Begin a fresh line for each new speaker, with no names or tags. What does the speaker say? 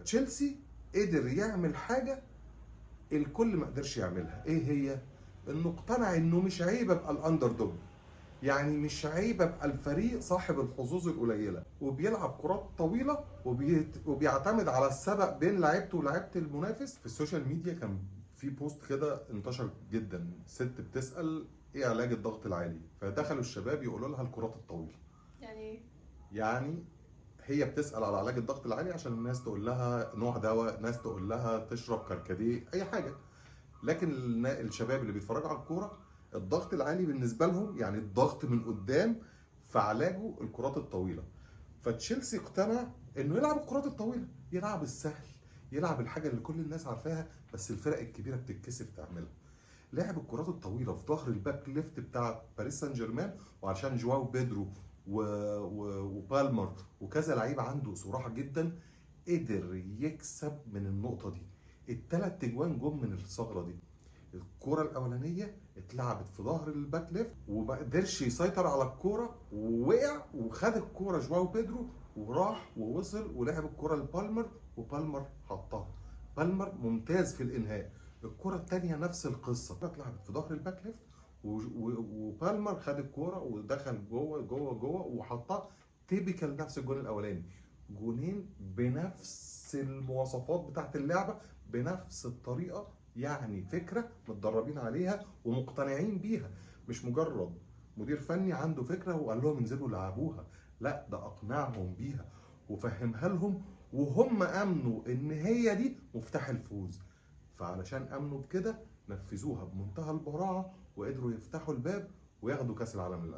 تشيلسي قدر يعمل حاجه الكل ما قدرش يعملها. ايه هي؟ انه اقتنع انه مش عيب ابقى الاندر دوج، يعني مش عيب ابقى الفريق صاحب الحظوظ القليله، وبيلعب كرات طويله وبيعتمد على السبق بين لعيبته ولاعيبه المنافس. في السوشيال ميديا كان في بوست كده انتشر جدا، ست بتسال ايه علاج الضغط العالي، فدخلوا الشباب يقولوا لها الكرات الطويله.
يعني ايه؟
يعني هي بتسال على علاج الضغط العالي عشان الناس تقول لها نوع دواء، ناس تقول لها تشرب كركديه، اي حاجه. لكن الشباب اللي بيتفرجوا على الكوره الضغط العالي بالنسبه لهم يعني الضغط من قدام، فعلاجه الكرات الطويله. فتشيلسي اقتنع انه يلعب الكرات الطويله، يلعب السهل، يلعب الحاجه اللي كل الناس عارفاها بس الفرق الكبيره بتتكسف تعملها. لعب الكرات الطويله في ظهر الباك ليفت بتاع باريس سان جيرمان، وعشان جواو بيدرو وبالمر وكذا لعيب عنده صراحه جدا، قدر يكسب من النقطه دي. الثلاث تجوان جم من الثغره دي. الكرة الأولانية اتلعبت في ظهر الباك ليفت وما قدرش يسيطر على الكرة ووقع، وخد الكرة جواو بيدرو وراح ووصل ولعب الكرة لبالمر وبالمر حطها. بالمر ممتاز في الإنهاء. الكرة الثانية نفس القصة، اتلعبت في ظهر الباك ليفت وبالمر خد الكرة ودخل جوه جوه جوه وحطها. تيبيكال نفس الجون الأولاني. جونين بنفس المواصفات بتاعت اللعبة، بنفس الطريقة، يعني فكره متدربين عليها ومقتنعين بيها. مش مجرد مدير فني عنده فكره وقال لهم انزلوا لعبوها، لا ده اقنعهم بيها وفهمها لهم، وهم امنوا ان هي دي مفتاح الفوز. فعلشان امنوا بكده نفذوها بمنتهى البراعه وقدروا يفتحوا الباب وياخدوا كاس العالم للأندية.